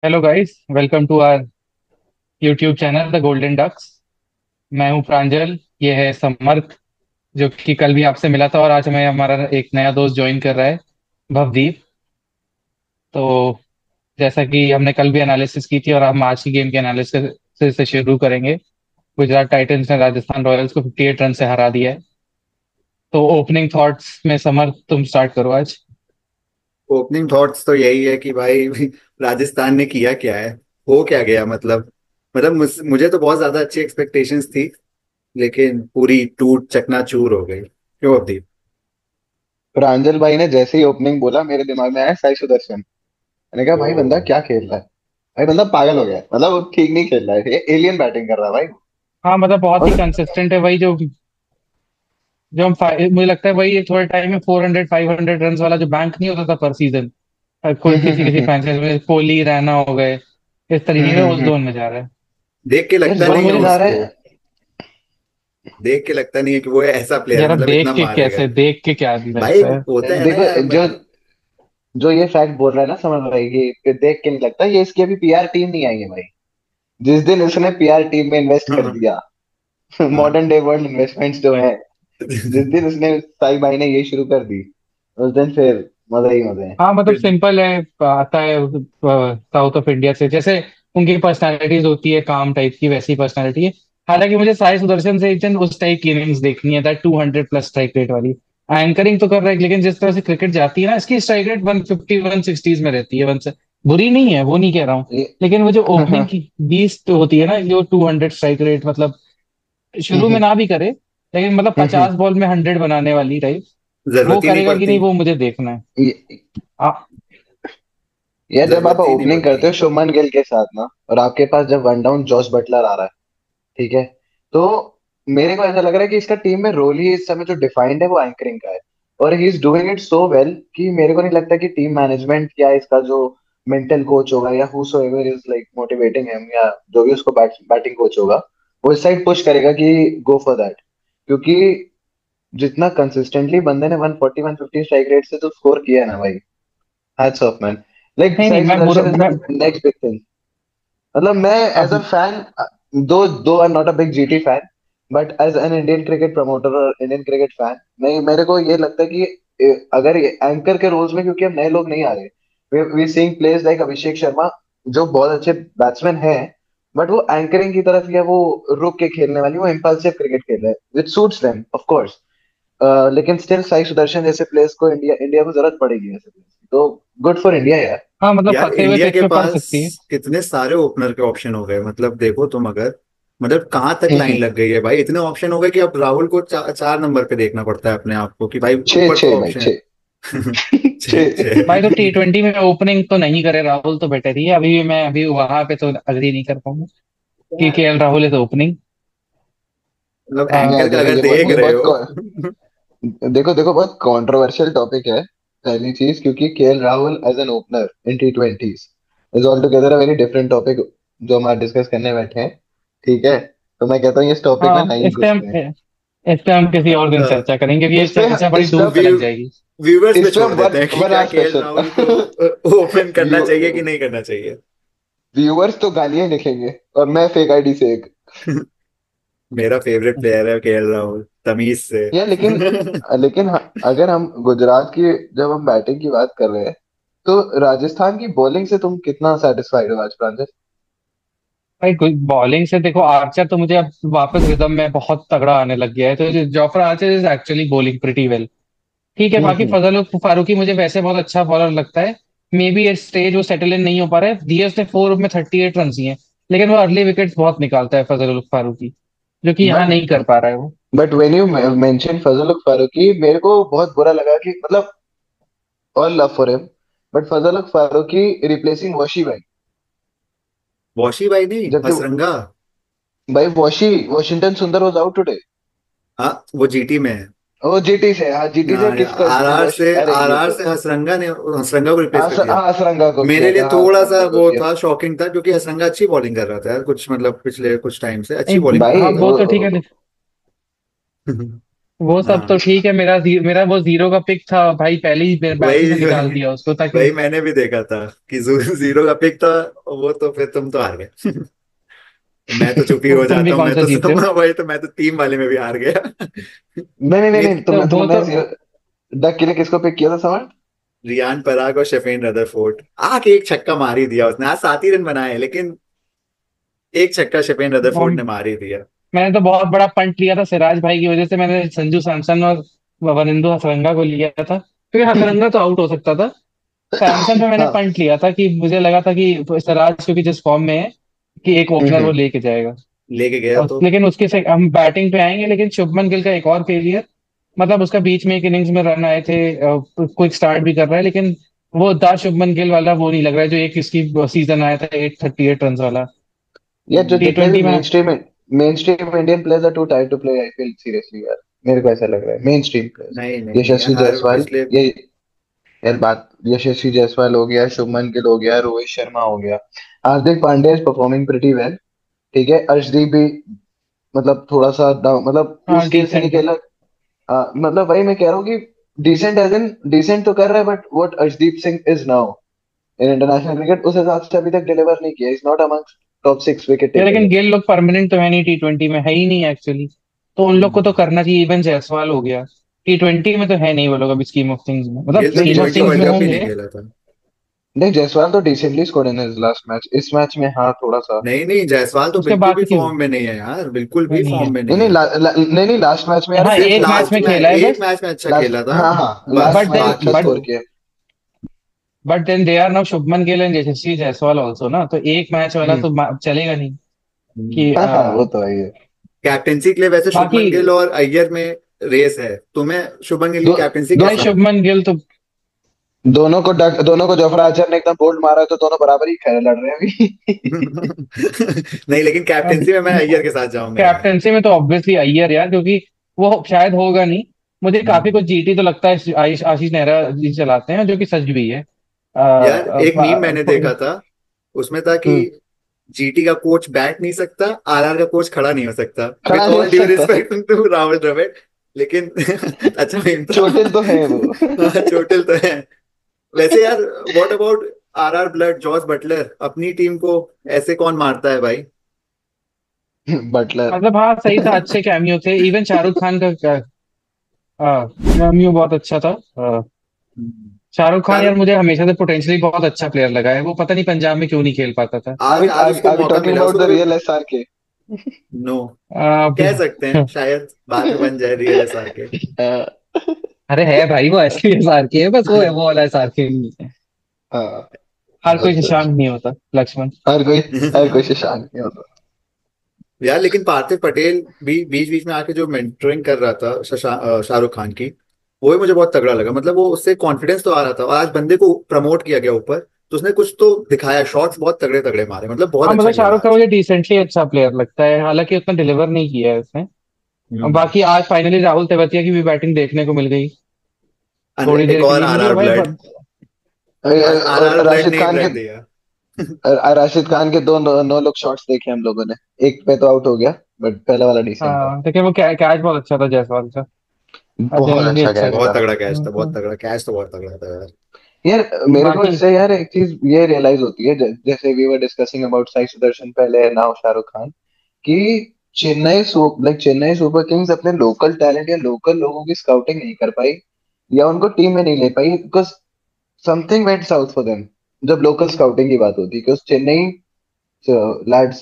Hello guys, welcome to our YouTube channel the golden ducks. मैं हूं प्रांजल। ये है समर्थ, जो कि कल भी आपसे मिला था, और आज हमें हमारा एक नया दोस्त ज्वाइन कर रहा है, भवदीप। तो जैसा कि हमने कल भी एनालिसिस की थी, और हम आज की गेम के एनालिसिस से शुरू करेंगे। गुजरात टाइटंस ने राजस्थान रॉयल्स को 58 रन से हरा दिया है। तो ओपनिंग थॉट्स में समर्थ, तुम स्टार्ट करो आज। ओपनिंग थॉट्स तो यही है कि भाई राजस्थान ने किया क्या है। हो क्या गया मतलब मुझे तो बहुत ज्यादा अच्छी एक्सपेक्टेशंस थी, लेकिन पूरी टूट चकनाचूर हो गई। क्यों अवदीप? प्रांजल भाई ने जैसे ही ओपनिंग बोला मेरे दिमाग में आया साई सुदर्शन। मैंने कहा ओ, भाई बंदा क्या खेल रहा है। भाई बंदा पागल हो गया है। मतलब वो ठीक नहीं खेल रहा है, ये एलियन बैटिंग कर रहा है भाई। हाँ, मतलब बहुत ही और कंसिस्टेंट है वही जो मुझे लगता है वही थोड़े टाइम में 400 500 रन वाला जो बैंक नहीं होता था पर सीजन। कोई किसी किसी फ्रेंचाइज में कोहली रैना हो गए, इस तरीके का उस हम्म। जोन में जा रहा है। देख के यार लगता जोन नहीं है में जा रहा उसको। है। देख के लगता नहीं है कि वो ऐसा प्लेयर यार अब मतलब इतना मारेगा। देख के क्या भाई लगता है। होता है ना देखो यार जो जो ये फैक्ट बोल रहा है ना समझ भाई, ये देख के नहीं लगता ये इसकी अभी पीआर टीम नहीं आई है भाई। जिस दिन उसने पीआर टीम में इन्वेस्ट कर हाँ, दिया, हाँ। मॉडर्न डे वर्ल्ड इन्वेस्टमेंट्स जो है, जिस दिन उसने साई भाई ने ये शुरू कर दी, उस दिन फिर मजा ही मजे हैं। हाँ, मतलब सिंपल है। आता है साउथ ऑफ इंडिया से, जैसे उनकी पर्सनालिटीज होती है काम टाइप की, वैसी पर्सनालिटी है। हालांकि मुझे साई सुदर्शन से एक दिन उस टाइप की इनिंग्स देखनी है, दैट 200+ स्ट्राइक रेट वाली। एंकरिंग तो कर रहा है, लेकिन जिस तरह से क्रिकेट जाती है ना, इसकी स्ट्राइक रेट 150 160 में रहती है। वन से बुरी नहीं है, वो नहीं कह रहा हूँ। ये लेकिन वो जो ओपनिंग की 20 तो होती है ना, जो 200 स्ट्राइक रेट, मतलब शुरू में ना भी करे, लेकिन मतलब 50 बॉल में 100 बनाने वाली टाइप, वो जरूरत ही नहीं करेगा कि पड़ती। नहीं, वो मुझे देखना है। ये- आ, यार जब आप जरूरत ही नहीं ओपनिंग पड़ती। करते हो शुभमन गिल के साथ ना, और आपके पास जब वन डाउन जॉस बटलर आ रहा है, ठीक है, तो मेरे को ऐसा लग रहा है कि इसका टीम में रोल ही इस समय जो डिफाइंड है वो एंकरिंग का है। और he is doing it so well कि मेरे को नहीं लगता कि टीम मैनेजमेंट या इसका जो मेंटल कोच होगा या whosoever is like motivating him, या जो भी उसको बैटिंग कोच होगा, वो इस साइड पुश करेगा कि गो फॉर दैट। क्योंकि जितना कंसिस्टेंटली बंदे ने 140 150 स्ट्राइक रेट से तो स्कोर किया है ना भाई, हैट्स ऑफ मैन। लाइक नहीं नहीं, Sai Sudharsan is the next big thing. मतलब मैं एज अ अब fan, though I am not a big GT fan, but as an Indian cricket promoter और इंडियन क्रिकेट फैन, नहीं मेरे को ये लगता है कि अगर एंकर के रोल्स में, क्योंकि अब नए लोग नहीं आ रहे, we seeing players like Abhishek Sharma, जो बहुत अच्छे बैट्समैन हैं, बट वो एंकरिंग की तरफ या वो रुक के खेलने वाली, वो इम्पल्सिव क्रिकेट खेल रहे हैं विच सूट्स देम ऑफ कोर्स। लेकिन स्टिल साई सुदर्शन जैसे प्लेयर्स को इंडिया इंडिया को जरूरत पड़ेगी ऐसे players की। तो गुड फॉर इंडिया यार। हाँ, मतलब यार फंसे हुए इंडिया पिच के पे पड़ पास सकती है। कितने सारे ओपनर के ऑप्शन हो गए, मतलब देखो तुम अगर, मतलब कहाँ तक लाइन लग गई है भाई। इतने ऑप्शन हो गए कि अब राहुल को 4 नंबर पे देखना पड़ता है अपने आप को कि भाई छः ऊपर तो छः भाई ऑप्शन है। छः। छः भाई, तो छः। T20 में ओपनिंग तो नहीं करे राहुल तो बेटर ही है। अभी भी मैं अभी वहां पे तो अग्री नहीं कर पाऊंगा कि यार केएल राहुल है तो ओपनिंग। मतलब यार एंकर का देखो अगर ये बहुत देख ये रहे बहुत हो। देखो देखो बहुत कंट्रोवर्शियल टॉपिक है। पहली चीज, क्योंकि KL Rahul as an opener in T20s is all together a very different topic जो हम आज डिस्कस करने बैठे हैं। ठीक है, तो मैं कहता हूँ इस टॉपिक में हाँ, नहीं घुसते हैं। इस पे हम किसी और दिन चर्चा करेंगे, ये इस पे चर्चा बड़ी इस पे दूर तलक जाएगी। व्यूवर्स पे इस पे छोड़ हम वन देते हैं कि वन क्या आवर केएल स्पेशल। राहुल को ओपन करना चाहिए कि नहीं करना चाहिए। व्यूअर्स तो गालियां ही लिखेंगे, और मैं फेक आईडी से एक। मेरा फेवरेट प्लेयर है केएल राहुल, तमीज से। यार लेकिन लेकिन अगर हम गुजरात की, जब हम बैटिंग की बात कर रहे हैं, तो राजस्थान की बॉलिंग से तुम कितना सेटिस्फाइड हो आज प्रांजल? भाई, बॉलिंग से देखो, आर्चर तो मुझे अब वापस रिदम में बहुत तगड़ा आने लग गया है, तो Jofra Archer is actually bowling pretty well. ठीक है, बाकी हम्म। फजल फारूकी मुझे वैसे बहुत अच्छा बॉलर लगता है। मे बी इस स्टेज वो सेटल इन नहीं हो पा रहा है। डीएस ने 4 में 38 रन दिए, लेकिन वो अर्ली विकेट्स बहुत निकालता है फजल फारूकी, जो कि यहाँ बट नहीं कर पा रहा है वो। But when you mention Fazal Farooqi, मेरे को बहुत बुरा लगा कि मतलब, all love for him, but Fazal Farooqi replacing Washi भाई। वॉशी भाई नहीं, जबकि हसरंगा। भाई वॉशिंगटन सुंदर वाज आउट टुडे। हाँ वो जीटी में है। ओ जीटी से, हाँ जीटी से किसको? अरे ये आरआर तो से हसरंगा ने, हसरंगा को रिप्लेस कर दिया। हाँ असरंगा को मेरे किया लिए था, हाँ थोड़ा सा असरंगा को वो किया। था, शॉकिंग था, क्योंकि हसरंगा अच्छी बॉलिंग कर रहा था यार, कुछ मतलब पिछले कुछ टाइम से अच्छी नहीं, बॉलिंग कर भाई हाँ, रहा वो तो ठीक है। था। वो सब तो हाँ ठीक है, मेरा वो जीरो का पिक था भाई, पहले ही बैटिंग से वही निकाल वही दिया उसको ताकि। वही मैंने भी देखा था कि जीरो का पिक था। वो तो फिर तुम तो हार गए। मैं तो चुप ही हो तुम भी जाता हूँ, कौन मैं सा तो जीते हो? वही तो, मैं तो टीम वाले में भी हार गया। नहीं नहीं नहीं मेरी नहीं, तो वो तुमने तो डक के लिए किसको पिक किया था समझ? रियान पराग और शेफेन रदरफोर्ड, आके एक छक्का मार ही दिया उसने। आज 7 ही रन बनाए लेकिन एक छक्का शेफेन रदरफोर्ड ने मार ही दिया। मैंने तो बहुत बड़ा पंट लिया था सिराज भाई की वजह से, मैंने संजू सैमसन और वनिंदु हसरंगा को लिया था क्योंकि हसरंगा तो आउट हो सकता था। सैमसन पे मैंने हाँ। पंट लिया था कि मुझे लगा था कि सिराज क्योंकि जिस फॉर्म में है कि एक ओपनर वो हम्म। लेके जाएगा। लेके गया और तो। लेकिन उसके से हम बैटिंग पे आएंगे, लेकिन शुभमन गिल का एक और फेलियर। मतलब उसका बीच में एक इनिंग्स में रन आए थे, क्विक स्टार्ट भी कर रहा है, लेकिन वो दा शुभमन गिल वाला वो नहीं लग रहा है जो एक इसकी सीजन आया था 838 रन वाला यार जो टी जितने भी ट्वेंटी में। Mainstream Indian players are too tired to play IPL seriously यार। मेरे को ऐसा लग रहा है मेन स्ट्रीम प्लेयर्स। नहीं नहीं नहीं यार, यशस्वी हर जायसवाल, पिछले। ये यार बात, यशस्वी जायसवाल हो गया, शुभमन गिल हो गया, रोहित शर्मा हो गया, Hardik Pandya is performing pretty well. ठीक है, अर्शदीप भी मतलब थोड़ा सा डाउन, मतलब उस हाँ स्केल से नहीं डिसेंट है। खेला। मतलब वही मैं कह रहा हूँ कि डिसेंट एज इन डिसेंट तो कर रहा है, but what Arshdeep Singh is now in international cricket उस हिसाब से अभी तक डिलीवर नहीं किया। Is not among top 6 wicket यार लेकिन टेकर। गिल लोग परमानेंट तो है नहीं, टी ट्वेंटी में है ही नहीं एक्चुअली। तो उन लोग को तो करना चाहिए, इवन जायसवाल हो गया। टी ट्वेंटी में तो है नहीं वो लोग अभी स्कीम ऑफ थिंग्स में, मतलब गिल तो नहीं T scheme of twenty Jaiswal, things world में कप भी होंगे। नहीं खेला था। नहीं जायसवाल तो decently score in his last match, इस मैच में हाँ थोड़ा सा। नहीं नहीं, जायसवाल तो उसके बिल्कुल भी बाद की फॉर्म में नहीं है यार, बिल्कुल भी नहीं है। फॉर्म में नहीं नहीं नहीं है। नहीं नहीं, लास्ट मैच में यार हाँ सिर्फ एक मैच लास्ट में में खेला है एक बस। मैच में अच्छा लास्ट, खेला था। हाँ हाँ बस लास्ट बट मैच देन अच्छा बाकी स्कोर तो। किया। They are now Shubman Gill and Yashasvi Jaiswal also ना, तो एक मैच वाला हम्म। तो चलेगा नहीं कि हाँ हाँ वो तो है ही है। कैप्टेंसी के लिए वैसे बाकी। शुभमन गिल और अय्यर में रेस है। तुम्हें शुभमन गिल की दो, कैप्टेंसी दो, भाई कैसी लगी? शुभमन गिल तो दोनों को जोफ्रा आर्चर ने एकदम बोल्ड मारा है, तो दोनों बराबर ही खैर लड़ रहे हैं अभी। नहीं लेकिन अब कैप्टेंसी में मैं अय्यर के साथ जाऊंगा यार। कैप्टेंसी में तो ऑब्वियसली अय्यर यार, क्योंकि वो शायद होगा नहीं। मुझे काफी कुछ जीटी तो लगता है आशीष नेहरा जी चलाते हैं, जो कि सच भी है। यार एक मीम मैंने देखा था, उसमें था कि हम्म। जीटी का कोच बैठ नहीं सकता, आरआर का कोच खड़ा नहीं हो सकता। विथ खड़ा नहीं हो ऑल ड्यू सकता। रिस्पेक्ट टू राहुल द्रविड़, लेकिन अच्छा मीम था। चोटिल तो है वो। हाँ, चोटिल तो है। वैसे यार, what about RR blood Jos Buttler, अपनी टीम को ऐसे कौन मारता है भाई? बटलर। मतलब हाँ सही था, अच्छे कैमियो थे, इवन शाहरुख खान का कैमियो बहुत अच्छा था। शाहरुख खान यार शाहरुख, मुझे हमेशा से पोटेंशियली बहुत अच्छा प्लेयर लगा है, वो पता नहीं पंजाब में क्यों नहीं खेल पाता था। आज आज उसको आर वी मौका टॉकिंग मिला, अबाउट उसको द कभी। रियल एसआर के? नो, अभी कह सकते हैं शायद बाद में बन जाए रियल एसआर के। अरे है भाई, वो ऐसे एसआर के है, बस वो है वो वाला एसआर के नहीं है। हाँ। हर कोई अच्छा शशांक अच्छा। नहीं होता लक्ष्मण। हर कोई, हर कोई शशांक नहीं होता। यार लेकिन पार्थिव पटेल भी बीच बीच में आके जो मेंटरिंग कर रहा था शाहरुख खान की, वो भी मुझे बहुत तगड़ा लगा। मतलब वो, उससे कॉन्फिडेंस तो आ रहा था, और आज बंदे को प्रमोट किया गया ऊपर, तो उसने कुछ तो दिखाया, शॉट्स बहुत तगड़े तगड़े मारे, मतलब बहुत हाँ अच्छा मतलब खेला शाहरुख खान आज। मुझे डिसेंटली अच्छा प्लेयर लगता है, हालांकि उतना डिलीवर नहीं किया है उसने। और हम्म। बाकी आज फाइनली राहुल तेवतिया की भी बैटिंग देखने को मिल गई थोड़ी एक देर के और लिए, आर मुझे आर भाई ब्लड। आज आर और आर ब्लड ने ही ब्लड दिया। राशिद खान के दो नो लुक शॉट्स देखे हम लोगों ने। एक पे तो आउट हो गया, बट पहला वाला डिसेंट था। हाँ देखिए वो कैच बहुत अच्छा था जायसवाल का। बहुत जेन्युइनली अच्छा अच्छा कैच बहुत था। गया। तगड़ा कैच था, बहुत तगड़ा कैच, तो बहुत तगड़ा था यार। यार मेरे को बाकी इससे यार एक चीज ये रियलाइज होती है, जैसे we were discussing about Sai Sudharsan पहले, नाउ शाहरुख खान, कि चेन्नई सुपर किंग्स अपने लोकल टैलेंट या लोकल लोगों की स्काउटिंग नहीं कर पाई, या उनको टीम में नहीं ले पाई, because something went south for them. जब लोकल स्काउटिंग की बात होती है, because Chennai lads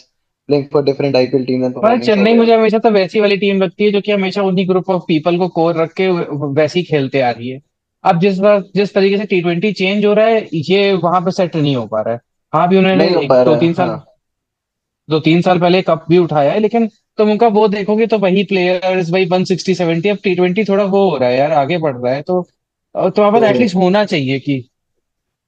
playing for different IPL teams and पर performing so चेन्नई well. मुझे हमेशा तो वैसी वाली टीम लगती है जो कि हमेशा उन्हीं ग्रुप ऑफ पीपल को कोर रख के वैसी खेलते आ रही है। अब जिस तरीके से टी ट्वेंटी चेंज हो रहा है, ये वहां पे सेट नहीं हो पा रहा है। हाँ भी उन्होंने नहीं हो एक पा दो रहा है, तीन साल हाँ। 2-3 साल पहले कप भी उठाया है, लेकिन तुम उनका वो देखोगे तो वही प्लेयर्स वही 160-170। अब टी ट्वेंटी थोड़ा वो हो रहा है यार, आगे बढ़ रहा है, तो तुम्हारे पास तो एटलीस्ट होना चाहिए कि।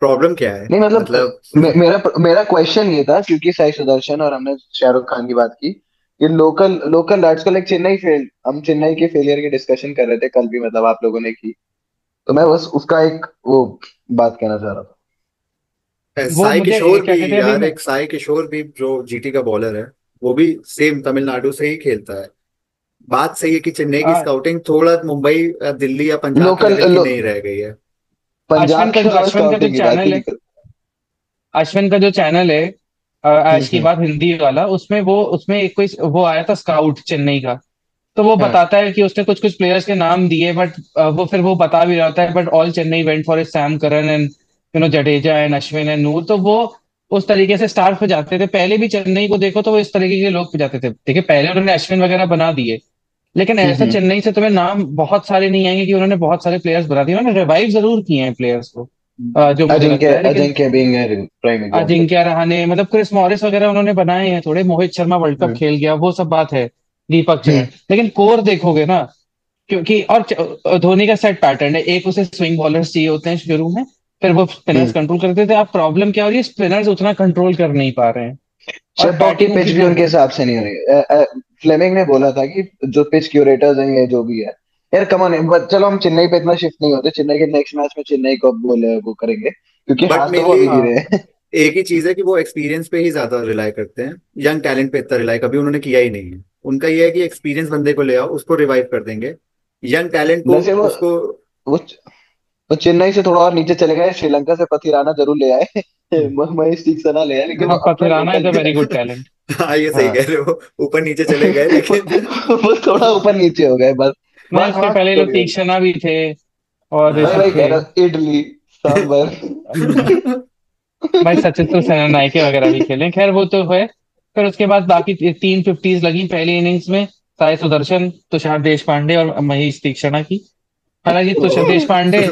प्रॉब्लम क्या है नहीं मतलब मतलब? मेरा मेरा क्वेश्चन ये था, क्योंकि साई सुदर्शन और हमने शाहरुख खान की बात की, कि लोकल लोकल लैड्स को, लाइक चेन्नई फेल, हम चेन्नई के फेलियर की डिस्कशन कर रहे थे कल भी, मतलब आप लोगों ने की, तो मैं बस उसका एक वो बात कहना चाह रहा था। वो साई मुझे किशोर क्या भी कहते हैं अभी यार, मैं। एक साई किशोर भी जो जीटी का बॉलर है, वो भी सेम तमिलनाडु से ही खेलता है। बात सही है कि चेन्नई की आ, स्काउटिंग थोड़ा मुंबई दिल्ली या पंजाब के लोकल लेवल की नहीं रह गई है। पंजाब के समय अश्विन का जो स्काउटिंग की बात ही चैनल नहीं है, कर। अश्विन का जो चैनल है, आज की हम्म। बात हिंदी वाला, उसमें वो, उसमें एक कोई वो आया था स्काउट चेन्नई का। तो वो हाँ बताता है कि उसने कुछ कुछ प्लेयर्स के नाम दिए, बट वो फिर वो बता भी रहा होता है, but all Chennai went for Sam Curran and Jadeja and Ashwin and Noor. तो वो उस तरीके से स्टार पे जाते थे। पहले भी चेन्नई को देखो तो वो इस तरीके के लोग पे जाते थे। देखिए पहले उन्होंने अश्विन वगैरह बना दिए, लेकिन ऐसा हम्म। चेन्नई से तुम्हें नाम बहुत सारे नहीं आएंगे कि उन्होंने बहुत सारे प्लेयर्स बना दिए। उन्होंने रिवाइव जरूर किए हैं प्लेयर्स को, जो मुझे अजिंक्य लगता है। लेकिन Ajinkya being prime example. Ajinkya Rahane, Chris Morris वगैरह उन्होंने बनाए हैं थोड़े। मोहित शर्मा वर्ल्ड कप हम्म खेल गया, वो सब बात है। दीपक चहर, हम्म लेकिन कोर देखोगे ना, क्योंकि धोनी का सेट पैटर्न है। एक उसे स्विंग बॉलर्स चाहिए होते हैं शुरू में, फिर वो स्पिनर्स हम्म। कंट्रोल करते थे। अब प्रॉब्लम क्या हो रही है, स्पिनर्स उतना कंट्रोल कर नहीं पा रहे हैं और शेफॉक की बैटिंग पिच उनकी भी उनके हिसाब से नहीं हो रही। फ्लेमिंग ने बोला था कि जो पिच क्यूरेटर्स हैं ये जो भी है, यार कम ऑन। चलो हम चेन्नई पे इतना शिफ्ट नहीं होते, चेन्नई के नेक्स्ट मैच में चेन्नई को अब बोले वो करेंगे, क्योंकि बट हाथ तो वो मेनली अभी भी हाँ। रहे हैं। एक ही चीज है कि वो एक्सपीरियंस पे ही ज्यादा रिलाई करते हैं, यंग टैलेंट पे इतना रिलाई कभी उन्होंने किया ही नहीं है। उनका ये है कि एक्सपीरियंस बंदे को ले आओ, उसको रिवाइव कर देंगे, यंग टैलेंट को वैसे उसको। वो वो चेन्नई से थोड़ा और नीचे चले गए, श्रीलंका से पथिराना जरूर ले आए। महेश तीक्सना ले आए, लेकिन वो हाँ, अपना Pathirana local is a very good player. Talent. हाँ ये सही हाँ। कह रहे हो, ऊपर नीचे चले गए लेकिन। वो थोड़ा ऊपर नीचे हो गए बस। नहीं, वहां उसके वहां पहले लोग थोड़ी होगी। तीक्ष्णा भी थे और ये मैं सब वही कह थे। रहा हूँ, इडली सांबर। भाई सचिन तो सेना नायके वगैरह भी खेले, खैर वो तो है। फिर उसके बाद बाकी तीन फिफ्टीज लगी पहली इनिंग्स में, साई सुदर्शन, तुषार देश पांडे और महेश तीक्ष्णा की। हालांकि तुषार देश पांडे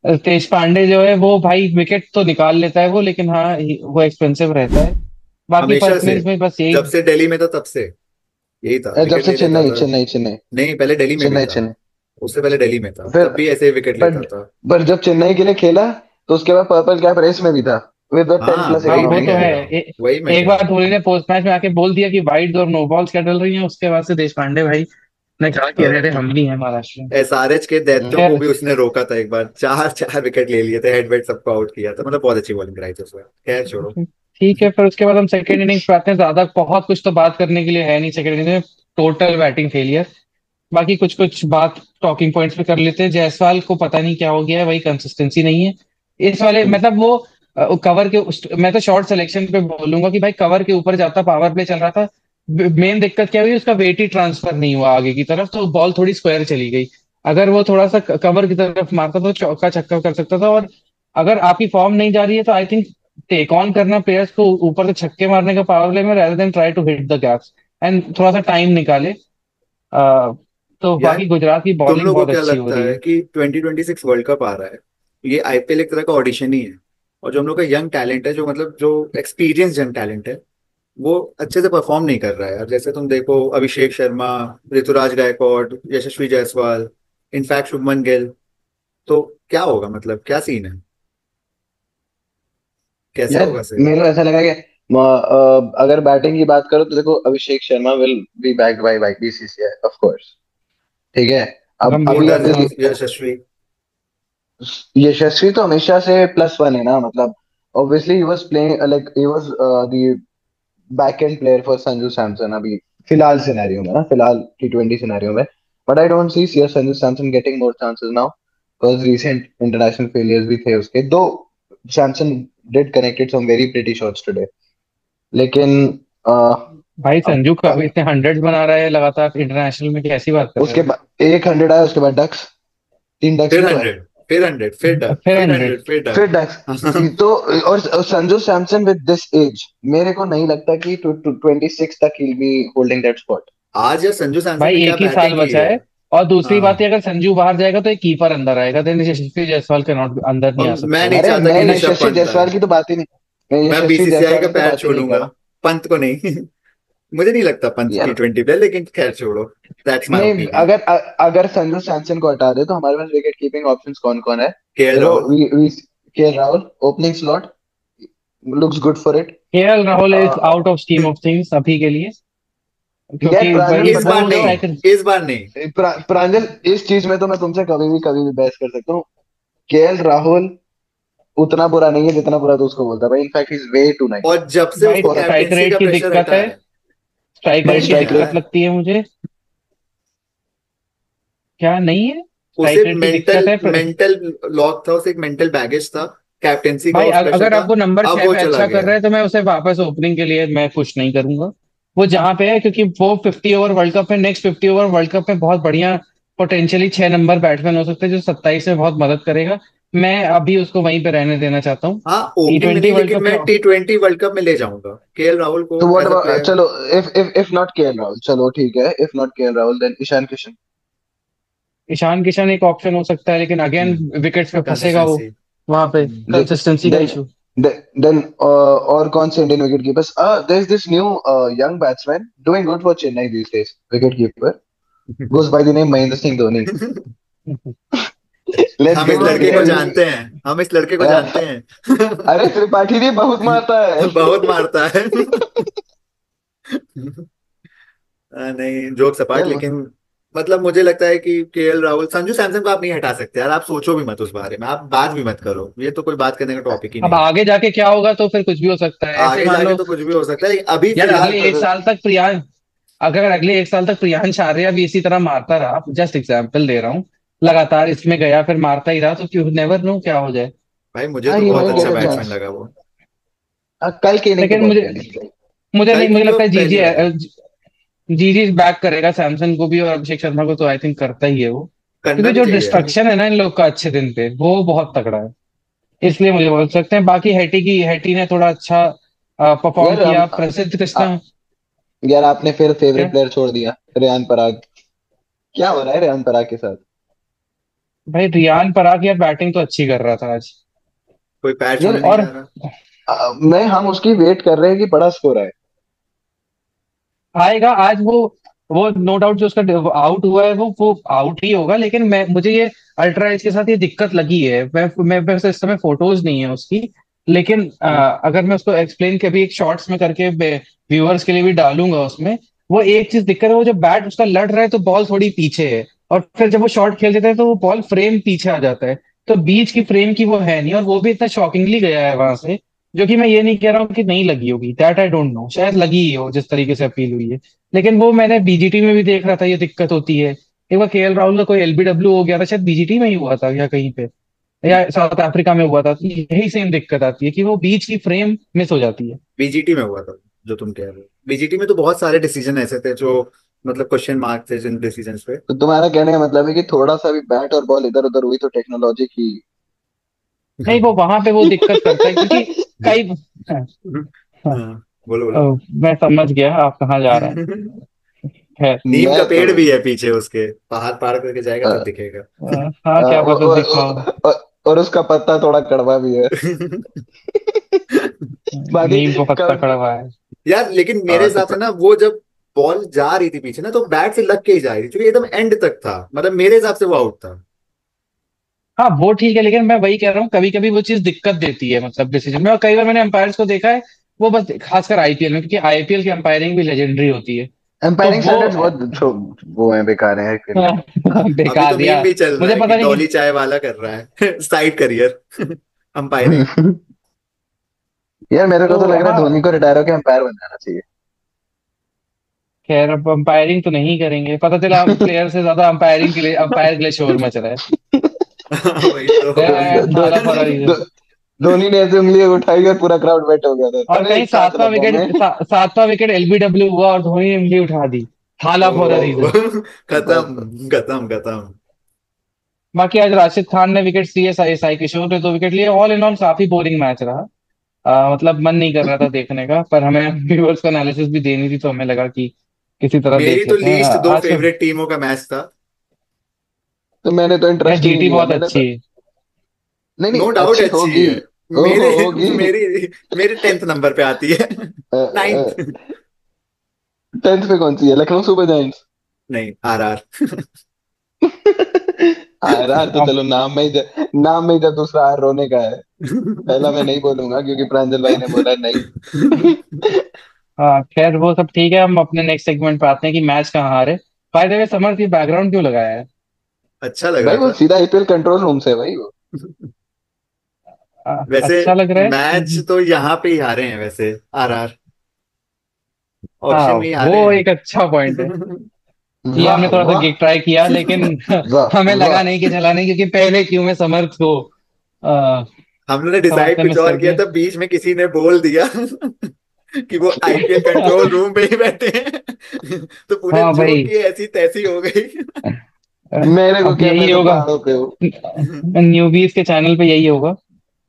देश पांडे जो है वो भाई विकेट तो निकाल लेता है वो, लेकिन हाँ वो एक्सपेंसिव रहता है। बाकी हमेशा फर्स्ट से, इनिंग्स में बस यही। जब से दिल्ली में था तब से यही था, जब विकेट से ले लेता चेन्नई था। चेन्नई चेन्नई नहीं पहले दिल्ली में भी चेन्नई था, चेन्नई। उससे पहले दिल्ली में था, फिर तब भी ऐसे ही विकेट पर लेता था। पर जब चेन्नई के लिए खेला तो उसके बाद पर्पल कैप रेस में भी था, विद 10 हाँ प्लस हाँ वही वो मैं इकोनॉमी। तो कह है। रहा हूँ, वही मैं एक कह रहा बार हूँ। धोनी ने पोस्ट मैच में आके बोल दिया कि वाइड और नो बॉल्स क्या डल रही हैं, उसके बाद से देश पांडे भाई ने कहा कि अरे अरे हम भी हैं महाराष्ट्र में। एसआरएच के दैत्यों को खैर, भी उसने रोका था एक बार, चार चार विकेट ले लिए थे, हेडवेट सबको आउट किया था, मतलब बहुत अच्छी बॉलिंग कराई थी उसमें। खैर छोड़ो। ठीक है। फिर उसके बाद हम सेकेंड इनिंग्स पे आते हैं। ज्यादा बहुत कुछ तो बात करने के लिए है नहीं सेकेंड इनिंग्स में, टोटल बैटिंग फेलियर। बाकी कुछ कुछ बात टॉकिंग पॉइंट्स पे कर लेते हैं। जायसवाल को पता नहीं क्या हो गया है, वही कंसिस्टेंसी नहीं है इस वाले, वो कवर के मैं तो शॉर्ट सिलेक्शन पे बोलूंगा कि भाई कवर के ऊपर जाता, पावर प्ले चल रहा था। मेन दिक्कत क्या हुई, उसका वेट ही ट्रांसफर नहीं हुआ आगे की तरफ, तो बॉल थोड़ी स्क्वायर चली गई। अगर वो थोड़ा सा कवर की तरफ मारता तो चौका छक्का कर सकता था। और अगर आपकी फॉर्म नहीं जा रही है तो आई थिंक टेक ऑन करना प्लेयर्स को ऊपर से छक्के मारने का पावर प्ले में, rather than try to hit the gaps and थोड़ा सा टाइम निकाले। तो यार बाकी गुजरात की तुम बॉलिंग लोगों को बहुत क्या अच्छी हो लगता रही है है। कि 2026 वर्ल्ड कप आ रहा है, ये आईपीएल एक तरह का ऑडिशन ही है, और जो हम लोग का यंग टैलेंट है, जो मतलब जो एक्सपीरियंस यंग टैलेंट है, वो अच्छे से परफॉर्म नहीं कर रहा है यार। जैसे तुम देखो अभिषेक शर्मा, ऋतुराज गायकवाड़, यशस्वी जायसवाल, इनफैक्ट शुभमन गिल। तो क्या होगा, मतलब क्या सीन है, कैसे यार होगा सही। मेरे को ऐसा लगा कि अगर बैटिंग की बात करो तो देखो, Abhishek Sharma will be backed by BCCI of course. ठीक है। अब सो गंभीर, अभी डज अगर यशस्वी। यशस्वी तो हमेशा से +1 है ना, मतलब obviously he was playing like he was the back end player for Sanju Samson अभी फिलहाल सिनेरियो में ना, फिलहाल T20 सिनेरियो में। But I don't see Sanju Samson getting more chances now, because recent international failures भी थे उसके दो। Samson did connected some very pretty shots today, लेकिन भाई अब संजू का इतने हंड्रेड्स बना रहा है लगातार इंटरनेशनल में, कैसी बात कर रहे उसके हो। बाद एक 100 आया, उसके बाद डक्स, 3 डक्स फिर भी तो है। 100, फिर 100, फिर डक, फिर फिर हंड्रेड। 100, फिर फिर डक्स। डक। तो और Sanju Samson with this age, मेरे को नहीं लगता कि 26 तक he be holding that spot. आज यार संजू सैमसन भाई ने क्या एक ही साल बैटिंग की बचा है। है। और दूसरी बात है, हाँ, अगर संजू बाहर जाएगा तो एक कीपर अंदर आएगा, देन यशस्वी जायसवाल के नॉट अंदर नहीं और आ सकता मैं वो। नहीं अरे चाहता मैं कि ऋषभ यशस्वी पंत आए। जायसवाल की तो बात ही नहीं, मैं मैं यशस्वी बीसीसीआई जायसवाल का की तो पैर बात ही नहीं कर छूलूंगा, रहा पंत को नहीं। मुझे नहीं लगता पंत हूँ यार। T20 पे, लेकिन खैर छोड़ो, दैट्स माय नहीं, ओपिनियन। अगर संजू सैमसन को हटा दे तो हमारे पास विकेट कीपिंग ऑप्शंस कौन कौन है? केएल देखो, राहुल। वी के Rahul opening slot looks good for it. KL Rahul is out of scheme of things अभी के लिए, यार क्योंकि भाई प्रांजल इस पता है बार वो क्यों? नहीं, स्ट्राइकर। इस बार नहीं। प्रांजल, इस चीज में तो मैं तुमसे कभी भी बहस कर सकता हूँ। केएल राहुल उतना बुरा नहीं है जितना बुरा तो उसको बोलता है भाई, इनफैक्ट इज वे टू और नाइस जब से भाई उसको फॉर। स्ट्राइक कैप्टेंसी रेट का की प्रेशर दिक्कत हटा है, है। स्ट्राइक भाई रेट की नहीं स्ट्राइक दिक्कत रेट, यार, लगती है मुझे। क्या नहीं है? उसे स्ट्राइक रेट की मेंटल दिक्कत है मेंटल लॉक था, उसे एक मेंटल बैगेज था, कैप्टेंसी का भाई। उस प्रेशर अगर था। अब वो नंबर अब 6 वो पे चला अच्छा कर गया रहा है। है तो मैं उसे वापस ओपनिंग के लिए मैं पुश नहीं करूंगा। वो जहां पे है, क्योंकि वो 50 ओवर वर्ल्ड कप में, नेक्स्ट 50 ओवर वर्ल्ड कप में बहुत बढ़िया पोटेंशियली 6 नंबर बैट्समैन हो सकते हैं जो 27 में बहुत मदद करेगा। मैं अभी उसको वहीं पे रहने देना चाहता हूँ। हाँ टी ओपनिंग में ट्वेंटी नहीं, वर्ल्ड लेकिन कप के मैं T20 वर्ल्ड कप में ले जाऊंगा केएल राहुल को तो what as a about, player. चलो, इफ नॉट केएल राहुल, चलो ठीक है, if not KL Rahul then Ishan Kishan. Ishan Kishan एक ऑप्शन हो सकता है, लेकिन अगेन विकेट्स पे फंसेगा वो, कंसिस्टेंसी। वहां पे कंसिस्टेंसी का देन इशू। देन और कौन से Indian wicket keepers, there is this new young batsman doing good for Chennai these days, wicket keeper goes by the name Mahendra Singh Dhoni. Let's हम इस गिव वो हिम लड़के को खेल जानते हैं, हम इस लड़के को जानते हैं। अरे त्रिपाठी जी बहुत मारता है। बहुत मारता है। नहीं जोक सपाट, चल, लेकिन मतलब मुझे लगता है कि केएल राहुल, संजू सैमसन को आप नहीं हटा सकते यार, आप सोचो भी मत उस बारे में, आप बात भी मत करो, ये तो कोई बात करने का टॉपिक ही अब नहीं है। आगे जाके क्या होगा तो फिर कुछ भी हो सकता है, ऐसे आगे मान जाके लो तो कुछ भी हो सकता है, अभी यार फिलहाल अगले तो। एक साल तक प्रियांश, अगर अगले एक साल तक प्रियांश आर्या भी इसी तरह मारता रहा, जस्ट एग्जांपल दे रहा हूँ, लगातार इसमें गया फिर मारता ही रहा, तो क्यों नेवर नो क्या हो जाए। भाई मुझे हाँ, तो ही बहुत माइट अच्छा गेट अ बैट्समैन चांस। लगा वो। कल की इनिंग तो लेकिन बहुत मुझे प्यारी थी। मुझे कल नहीं, की मुझे तो लगता है पहली वाली जीजी बैक करेगा सैमसन को भी और अभिषेक शर्मा को, तो आई थिंक करता ही है वो। करना क्योंकि भी जो चाहिए यार। डिस्ट्रक्शन है ना इन लोग का अच्छे दिन पे, वो बहुत तगड़ा है। इसलिए मुझे बोल सकते हैं। बाकी हेटी ने थोड़ा अच्छा परफॉर्म यार किया। प्रसिद्ध आ, कृष्णा। यार आपने फिर क्या फेवरेट प्लेयर छोड़ दिया, रेयान पराग। क्या हो रहा है रेयान पराग के साथ? भाई, रियान पराग यार बैटिंग तो अच्छी कर रहा था आज। कोई पैर यार छूने नहीं और जा रहा। मैं हम उसकी वेट कर रहे हैं कि बड़ा स्कोर आए। आएगा आज वो नो डाउट जो उसका आउट हुआ है वो आउट ही होगा, लेकिन मुझे ये अल्ट्रा एज के साथ ये दिक्कत लगी है। मैं वैसे इस समय फोटोज नहीं है उसकी, लेकिन अगर मैं उसको एक्सप्लेन कभी एक शॉर्ट्स में करके व्यूअर्स के लिए भी डालूंगा उसमें, वो एक चीज दिक्कत है, वो जब बैट उसका लड़ रहा है तो बॉल थोड़ी पीछे है, और फिर जब वो शॉट खेल देता है तो वो बॉल फ्रेम पीछे आ जाता है। तो बीच की फ्रेम की वो है नहीं, और वो भी इतना शॉकिंगली गया है वहां से। जो कि मैं ये नहीं कह रहा हूँ कि नहीं लगी होगी, दैट आई डोंट नो, शायद लगी ही हो जिस तरीके से अपील हुई है। लेकिन वो मैंने बीजीटी में भी देख रहा था, ये दिक्कत होती है। एक बार केएल राहुल का कोई एलबीडब्ल्यू हो गया था, शायद बीजीटी में ही हुआ था या कहीं पे, या साउथ अफ्रीका में हुआ था, तो यही सेम दिक्कत आती है कि वो बीच की फ्रेम मिस हो जाती है। बीजीटी में हुआ था जो तुम कह रहे हो, बीजीटी में तो बहुत सारे डिसीजन ऐसे थे जो मतलब क्वेश्चन मार्क थे जिन डिसीजंस पे। तो तुम्हारा कहने का मतलब है कि थोड़ा सा भी बैट और बॉल इधर उधर हुई तो टेक्नोलॉजी की। नहीं, वो वहां पे वो दिक्कत करता है क्योंकि कई हाँ, बोलो बोलो। अ, मैं समझ गया आप कहाँ जा रहे हैं। खैर। नीम का मैं तो पेड़ भी है पीछे उसके, पहाड़ पार करके जाएगा अ, तब दिखेगा। हाँ, क्या पता दिखा हो। और उसका पत्ता थोड़ा कड़वा भी है। बाकी नीम को पत्ता कब कड़वा है। यार लेकिन मेरे तो हिसाब से ना, वो जब बॉल जा रही थी पीछे ना, तो बैट से लग के ही जा रही थी, क्योंकि एकदम एंड तक था, मतलब मेरे हिसाब से वो आउट था। हाँ, वो ठीक है, लेकिन मैं वही कह रहा हूँ कभी कभी वो चीज दिक्कत देती है मतलब डिसीजन में, और कई बार मैंने अंपायर्स को देखा है, वो बस खासकर आईपीएल में, क्योंकि आईपीएल की अंपायरिंग भी लेजेंडरी होती है। तो एम्पायरिंग वो स्टैंडर्ड्स बहुत वो है, बेकार है फिर। अभी तो बेकार मीम दिया। भी चल रहा मुझे है कि पता नहीं डॉली चाय वाला कर रहा है साइड करियर अंपायरिंग। यार मेरे को तो तो लग रहा है हाँ, धोनी को रिटायर होकर अंपायर बन जाना चाहिए। खैर अब अंपायरिंग तो नहीं करेंगे, पता चला प्लेयर से ज्यादा अंपायर के लिए शोर मच रहा वही तो। है। थाला फॉर अ रीजन। धोनी ने ऐसे उंगली उठाई और पूरा क्राउड बैठ हो गया था, और अरे कहीं चांस लग गया मैं। सातवां विकेट एलबीडब्ल्यू हुआ और धोनी ने उंगली उठा दी। थाला फॉर अ ओ रीजन। बस खत्म बस। खत्म खत्म। बाकी आज राशिद खान ने विकेट लिए, साई साई किशोर ने 2 विकेट लिए। ऑल इन ऑल काफी बोरिंग मैच रहा। मतलब मन नहीं कर रहा था देखने का, पर हमें व्यूअर्स को एनालिसिस भी देनी थी, तो हमें लगा कि किसी तरह मेरी देख तो लेते हैं लीस्ट दो आज का। फेवरेट टीमों का मैच था। तो मैंने तो यार इंटरेस्ट ही नहीं जीटी लिया, बहुत मैंने तो। अच्छी है। नहीं नहीं, नो डाउट अच्छी अच्छी होगी। है। ओहो मेरे होगी। मेरी मेरे 10th नंबर पे आती है। 9th। 10th पे कौन सी है, लखनऊ सुपर जायंट्स? नहीं RR। आर तो चलो, नाम में ही जब दूसरा आर रोने का है। पहला मैं नहीं बोलूंगा क्योंकि प्रांजल भाई ने बोला नहीं। हाँ, खैर वो सब ठीक है, हम अपने नेक्स्ट सेगमेंट पे आते हैं कि मैच कहाँ हारे। बाय द वे, समर की बैकग्राउंड क्यों लगाया है? अच्छा लग भाई रहा वो था। सीधा आईपीएल कंट्रोल रूम से है भाई वो। वैसे अच्छा लग रहा मैच है। तो यहाँ पे ही हारे हैं वैसे, RR हाँ, ऑक्शन में ही हारे वो हैं। एक अच्छा पॉइंट है। ये हमने वाह थोड़ा सा वाह गिग ट्राई किया, लेकिन वाह हमें लगा वाह। नहीं कि चला नहीं, क्योंकि पहले क्यों में समर्थ को आ, हम लोगों ने डिसाइड समाप्त कुछ मिस और कर किया दिया। था, बीच में किसी ने बोल दिया कि वो आईपीएल कंट्रोल रूम पे ही बैठे हैं तो पूरे हाँ जोक भाई। की ऐसी तैसी हो गई। मेरे को अब क्या, मैं यही तो होगा, पहाड़ों पे हूँ। न्यूबीज के चैनल पे यही होगा।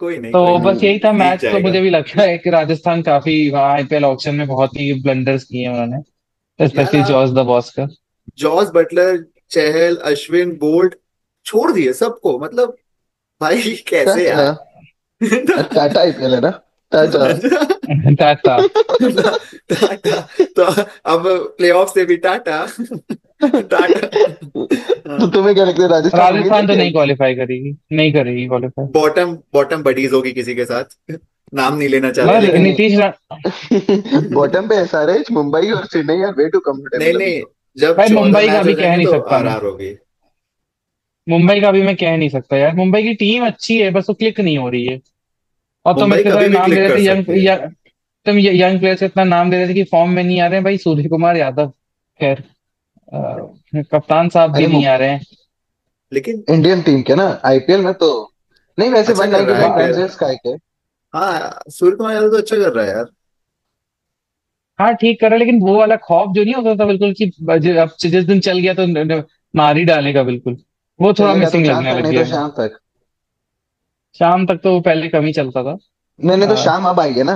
कोई नहीं, तो कोई नहीं, बस यही था जीत मैच। तो जाएगा। मुझे भी लगता है कि राजस्थान काफी आईपीएल ऑक्शन में बहुत ही ब्लंडर्स किए हैं उन्होंने, यार स्पेशली आप जॉस द बॉस का। जॉस बटलर, चहल, अश्विन, बोल्ट छोड़ दिए सबको, मतलब भाई कैसे टाटा। यार। टाटा आईपीएल है ना। टाटा। टाटा। टाटा। तो अब प्लेऑफ से भी टाटा। टाटा। तो तुम्हें क्या लगता है, राजस्थान उम्मीद राजस्थान तो रखती है? नहीं क्वालिफाई करेगी, नहीं करेगी क्वालिफाई। बॉटम बॉटम बडीज होगी किसी के साथ, नाम नहीं लेना चाहते मतलब लेकिन। बॉटम पे एसआरएच, मुंबई और चेन्नई आर वे टू नहीं कंफर्टेबल अभी नहीं, तो। जब भाई 14 मुंबई का मैच हो भी कह जाएंगे नहीं तो सकता मैं। आरआर होगी। मुंबई का भी मैं कह नहीं सकता यार, मुंबई की टीम अच्छी है, बस वो क्लिक नहीं हो रही है। और तुम मुंबई इतने सारे कभी भी नाम ले क्लिक रहे कर थे यंग, सकती है। तुम यंग प्लेयर्स का इतना नाम ले रहे थे कि फॉर्म में नहीं आ रहे हैं भाई। सूर्य कुमार यादव, खैर, कप्तान साहब भी अरे नहीं आ रहे हैं। लेकिन इंडियन टीम के ना आईपीएल में तो, नहीं वैसे अच्छा कर रहा है 195 रन आईपीएल। है स्काई के। हाँ, सूर्य कुमार यादव तो अच्छा कर रहा है यार। हाँ ठीक कर रहा है, लेकिन वो वाला खौफ जो नहीं होता था बिल्कुल कि अब जिस दिन चल गया तो मार ही डालेगा बिल्कुल, वो थोड़ा चलेगा तो मिसिंग चांद लगने तक, लग नहीं तो गया है। शाम तक। शाम तक तो वो पहले कम ही चलता था। नहीं नहीं, तो आ, शाम अब आई है ना।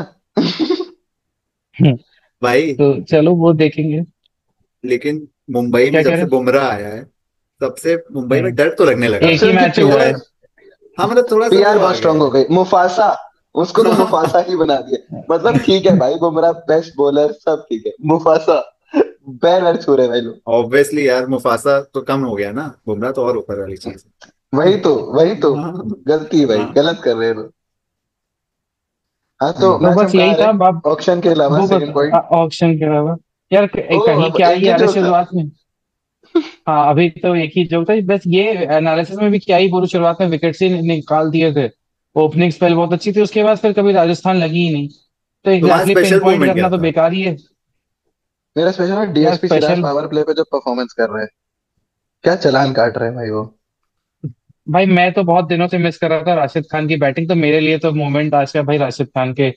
भाई तो चलो वो देखेंगे। लेकिन मुंबई में क्या जब कह से रहे बुमराह आया है, तब से मुंबई में हैं? डर तो लगने लगा तब एक है। से ही उनकी मैच हुआ पीआर, है। हाँ मतलब थोड़ा सा वो पीआर आ बहुत गया स्ट्रांग हो है। गई। मुफासा, उसको तो मुफासा ही बना दिया। मतलब ठीक है भाई, बुमराह बेस्ट बॉलर सब ठीक है, मुफासा पैर वैर छू रहे भाई लोग। ऑब्वियसली यार, मुफासा तो कम हो गया ना, बुमराह तो और ऊपर वाली चीज है। वही तो हाँ। गलती है भाई, हाँ। गलत कर रहे हैं लोग। हाँ तो तो मैच बस हम यही कहाँ था रहे, अब। ऑक्शन के अलावा वो बस सेकंड पॉइंट। ऑक्शन के अलावा यार, ओ कहीं अब क्या एक ही ही यार जो था। शुरुआत में। हाँ अभी तो एक ही जोक था बस, ये एनालिसिस में भी क्या ही बोलूं, शुरुआत में विकेट से निकाल दिए थे। ओपनिंग स्पेल बहुत अच्छी थी, उसके बाद फिर कभी राजस्थान लगी ही नहीं। तो तुम्हारा exactly pin special point movement क्या करना तो था? बेकार ही है। मेरा स्पेशल है यार DSP Siraj special, power play पे जो परफॉर्मेंस कर रहे हैं, क्या चालान काट रहे हैं भाई वो। भाई मैं तो बहुत दिनों से मिस कर रहा था राशिद खान की बैटिंग, तो मेरे लिए तो मोमेंट आज का भाई राशिद खान के,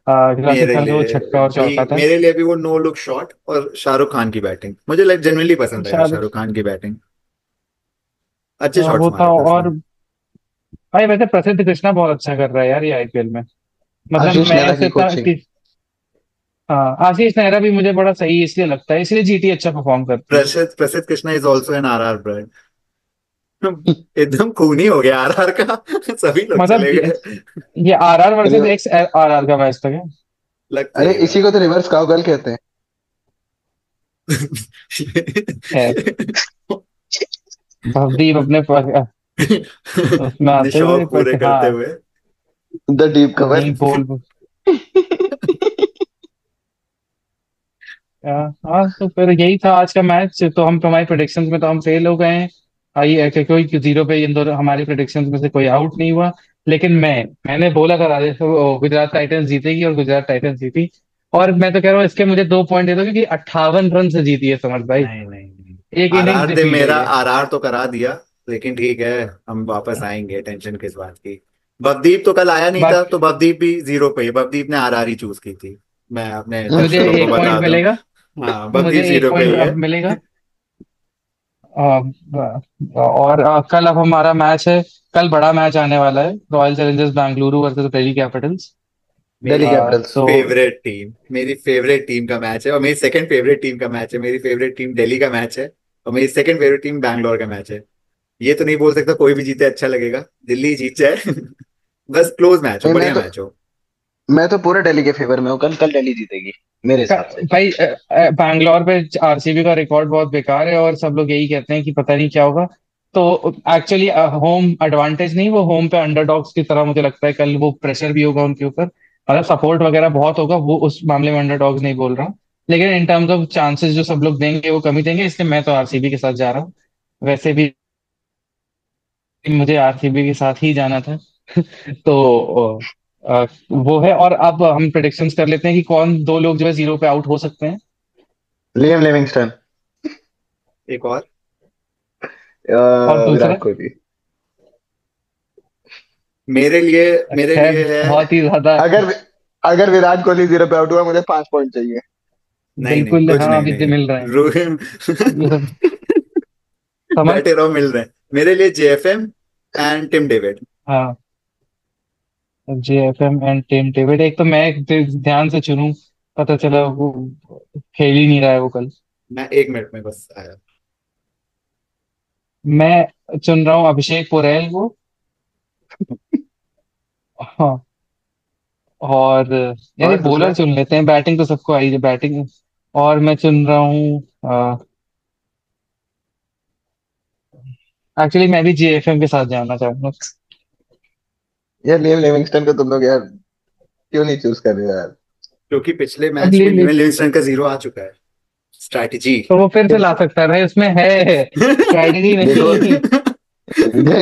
राशिद मेरे खान का वो लिए छक्का और भी, चौका था। मेरे लिए भी वो नो लुक शॉट और शाहरुख खान की बैटिंग मुझे लाइक जेनुअनली पसंद है यार, शायद शाहरुख खान की बैटिंग। अच्छे शॉट्स वो था। मारे थे उसने। और भाई वैसे प्रसिद्ध कृष्णा बहुत अच्छा कर रहा है यार ये आईपीएल में। मतलब आशीष मैं नेहरा उसे की इतना कोचिंग। हाँ आशीष नेहरा भी मुझे बड़ा सही इसलिए लगता है, इसलिए जीटी अच्छा परफॉर्म करती है। प्रसिद्ध प्रसिद्ध Krishna is also an RR brand. एकदम खूनी हो गया आरआर का। सभी लोग मतलब चले गए। ये आरआर वर्सेस अरे एक्स आरआर का मैच था क्या? लग तो अरे यही रहा इसी को तो रिवर्स काउगर्ल कहते हैं। खैर, भवदीप अपने उसमें अपने आते हुए, शौक पूरे बट करते हाँ हुए। The deep cover. नहीं बोल। हाँ तो फिर यही था आज का मैच। तो हम तुम्हारी प्रेडिक्शंस में तो हम फेल हो गए हैं। आई कोई जीरो पे इन दोनों हमारी प्रेडिक्शंस में से कोई आउट नहीं हुआ। लेकिन मैंने बोला था राजेश गुजरात टाइटंस जीतेगी, और गुजरात टाइटंस जीती। और मैं तो कह रहा हूँ इसके मुझे 2 पॉइंट दे दो, क्योंकि 58 रन से जीती है समर्थ भाई। नहीं नहीं नहीं, एक इनिंग्स आरआर दे डिफीट है मेरा ये। आरआर तो करा दिया। लेकिन ठीक है, हम वापस आएंगे, टेंशन किस बात की। भवदीप तो कल आया नहीं था, बाकी तो भवदीप भी जीरो पे ही, भवदीप ने आरआर ही चूज की थी। मैं अपने मुझे दर्शकों को 1 पॉइंट बता दूं। मिलेगा। हाँ, मुझे भवदीप एक जीरो पे पॉइंट ही है। अब मिलेगा। और कल अब हमारा मैच है। कल बड़ा मैच आने वाला है, royal Challengers Bengaluru versus Delhi Capitals. मेरी दिल्ली कैपिटल्स। तो मेरी फेवरेट टीम का मैच है, और मेरी सेकंड फेवरेट टीम का मैच है। मेरी फेवरेट टीम दिल्ली का मैच है, और मेरी सेकंड फेवरेट टीम बैंगलोर का मैच है। ये तो नहीं बोल सकता कोई भी जीते अच्छा लगेगा, दिल्ली जीत जाए। बस क्लोज मैच हो, नहीं बढ़िया मैच हो। मैं तो पूरे दिल्ली के फेवर में हूँ, कल कल दिल्ली जीतेगी मेरे हिसाब से। भाई बैंगलोर पे आरसीबी का रिकॉर्ड बहुत बेकार है, और सब लोग यही कहते हैं कि पता नहीं क्या होगा। तो एक्चुअली होम एडवांटेज नहीं, वो होम पे अंडरडॉग्स की तरह मुझे लगता है कल वो प्रेशर भी होगा उनके ऊपर, मतलब सपोर्ट वगैरह बहुत होगा, वो उस मामले में अंडरडॉग्स नहीं बोल रहा हूँ। लेकिन इन टर्म्स ऑफ चांसेस जो सब लोग देंगे वो कमी देंगे, इसलिए मैं तो आरसीबी के साथ जा रहा हूँ। वैसे भी मुझे आरसीबी के साथ ही जाना था। तो वो है। और अब हम प्रेडिक्शंस कर लेते हैं कि कौन दो लोग जो है जीरो पे आउट हो सकते हैं। Liam Livingstone. एक और। और विराट दूसरा? कोहली। मेरे है लिए है। बहुत ही ज्यादा। अगर अगर विराट कोहली 0 पे आउट हुआ, मुझे 5 पॉइंट चाहिए। नहीं नहीं, बिल्कुल कुछ हाँ, नहीं अभी नहीं। मिल रहे हैं ये रोहित। सब। समझ। बैठे रहो, मिल रहे हैं। मेरे लिए जेएफएम एंड टिम डेविड। हाँ, JFM एंड टीम डेविड। एक तो मैं ध्यान से चुनूं, पता चला वो खेल ही नहीं रहा है वो कल। मैं 1 मिनट में बस आया। मैं चुन रहा हूँ अभिषेक पोरेल को। हाँ। और यार ये और दूसरा? बॉलर चुन लेते हैं, बैटिंग तो सबको आई है बैटिंग। और मैं चुन रहा हूँ, एक्चुअली मैं भी JFM के साथ जाना चाहूंगा। यार लिam लिविंगस्टन को तुम लोग यार क्यों नहीं चूज कर रहे हो यार? क्योंकि पिछले अब मैच में लिविन लिविंगस्टन का 0 आ चुका है। स्ट्रैटेजी। तो वो फिर से ला सकता है भाई, उसमें है स्ट्रैटेजी देखो नहीं।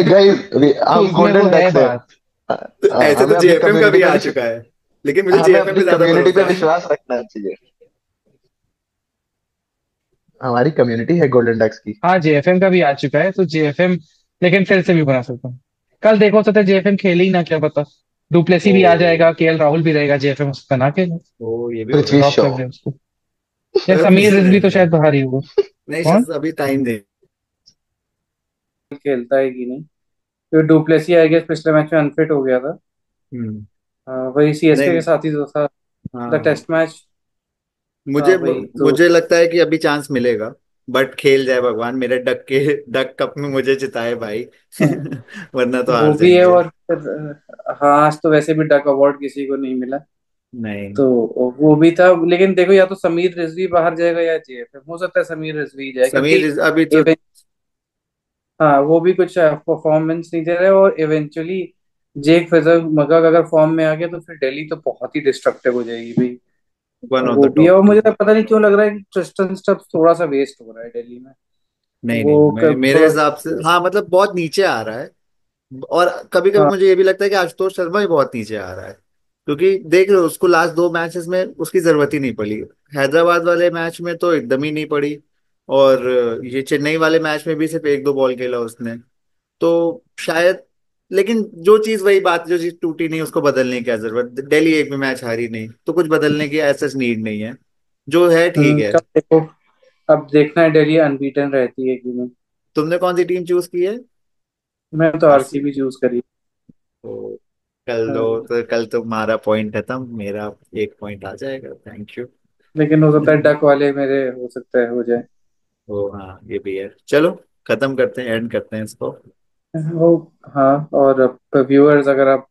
गाइस, हम उसमें वो गोल्डन है डक्स है। बात। तो ऐसे तो हमें अपनी जेएफएम का कम्युनिटी भी पे आ चुका है, लेकिन मुझे हमें जेएफएम अपनी पे ज्यादा कम्युनिटी पे भरोसा है। विश्वास रखना चाहिए। हमारी कम्युनिटी है गोल्डन डक्स की। हाँ, JFM का भी आ चुका है तो JFM, लेकिन फिर से भी बना सकता हूँ। कल देखो सकता है JFM खेले ही ना, क्या पता। डुप्लेसी ओ। भी आ जाएगा, KL राहुल भी रहेगा, JFM उसका ना खेले। ओ, ये भी हो पृथ्वी सकता ड्रॉप शॉ। कर दे उसको। या है। समीर रिजवी तो शायद बाहर ही होगा। नहीं कौन? सर, अभी टाइम दे। खेलता है कि नहीं, क्योंकि डुप्लेसी आई गेस पिछले मैच में अनफिट हो गया था। हम्म। वही CSK के नहीं। साथ ही तो था, द हाँ। टेस्ट मैच था मुझे वही तो। मुझे लगता है कि अभी चांस मिलेगा। बट खेल जाए भगवान, मेरे डक कप में मुझे जिताए भाई। हाँ, वरना तो वो हार भी है। जाएंगे। और फिर, हाँ आज तो वैसे भी डक अवार्ड किसी को नहीं मिला, नहीं तो वो भी था। लेकिन देखो, या तो समीर रिजवी बाहर जाएगा या JFM। हो सकता है समीर रिजवी जाए, क्योंकि अभी तो। हाँ वो भी कुछ परफॉर्मेंस नहीं दे रहे, और इवेंचुअली जेक फेजर मगग अगर फॉर्म में आ गया तो फिर दिल्ली तो बहुत ही डिस्ट्रक्टिव हो जाएगी भाई। वन ऑफ वो द भी है। टॉप और टू। मुझे तो पता नहीं क्यों लग रहा है कि ट्रिस्टन स्टब्स थोड़ा सा वेस्ट हो रहा है दिल्ली में। नहीं नहीं, वो मेरे कब, हिसाब से हाँ, मतलब बहुत नीचे आ रहा है। और कभी कभी हाँ मुझे ये भी लगता है कि आशुतोष शर्मा भी बहुत नीचे आ रहा है। क्योंकि देख लो, उसको लास्ट 2 मैचेस में उसकी जरूरत ही नहीं पड़ी। हैदराबाद वाले मैच में तो एकदम ही नहीं पड़ी। और ये चेन्नई वाले मैच में भी सिर्फ 1-2 बॉल खेला उसने। तो शायद। लेकिन जो चीज वही बात, जो चीज टूटी नहीं उसको बदलने की क्या जरूरत, दिल्ली एक भी मैच हारी नहीं तो कुछ बदलने की ऐसा नीड नहीं है। जो है ठीक है। कब देखो, अब देखना है दिल्ली अनबीटन रहती है कि नहीं। तुमने कौन सी टीम चूज की है? मैं तो आरसी। RCB चूज करी। तो कल दो हाँ, तो कल तुम्हारा पॉइंट खत्म, मेरा 1 पॉइंट आ जाएगा, थैंक यू। लेकिन हो सकता है डक वाले मेरे हो सकता है हो जाए। ओ हाँ, ये भी है, चलो। खत्म करते हैं, एंड करते हैं इसको। वो, हाँ। और व्यूअर्स अगर आप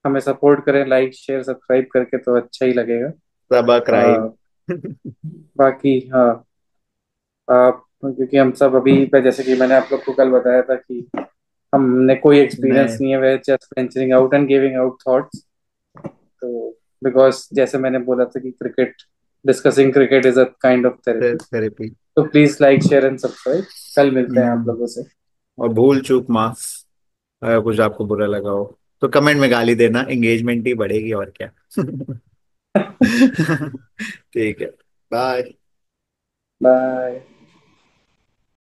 हमें सपोर्ट करें लाइक शेयर सब्सक्राइब करके तो अच्छा ही लगेगा। सबा क्राइम। आ, बाकी हाँ, आप, क्योंकि हम सब अभी जैसे कि मैंने आप लोग को कल बताया था कि हमने कोई एक्सपीरियंस नहीं नहीं है, we just venturing out and giving out thoughts. तो बिकॉज जैसे मैंने बोला था कि cricket, discussing cricket is a kind of therapy. Therapy. तो please like share and subscribe. कल मिलते हैं आप लोगों से। और भूल चूक माफ, अगर कुछ आपको बुरा लगा हो तो कमेंट में गाली देना, एंगेजमेंट ही बढ़ेगी और क्या। ठीक है। बाय। बाय।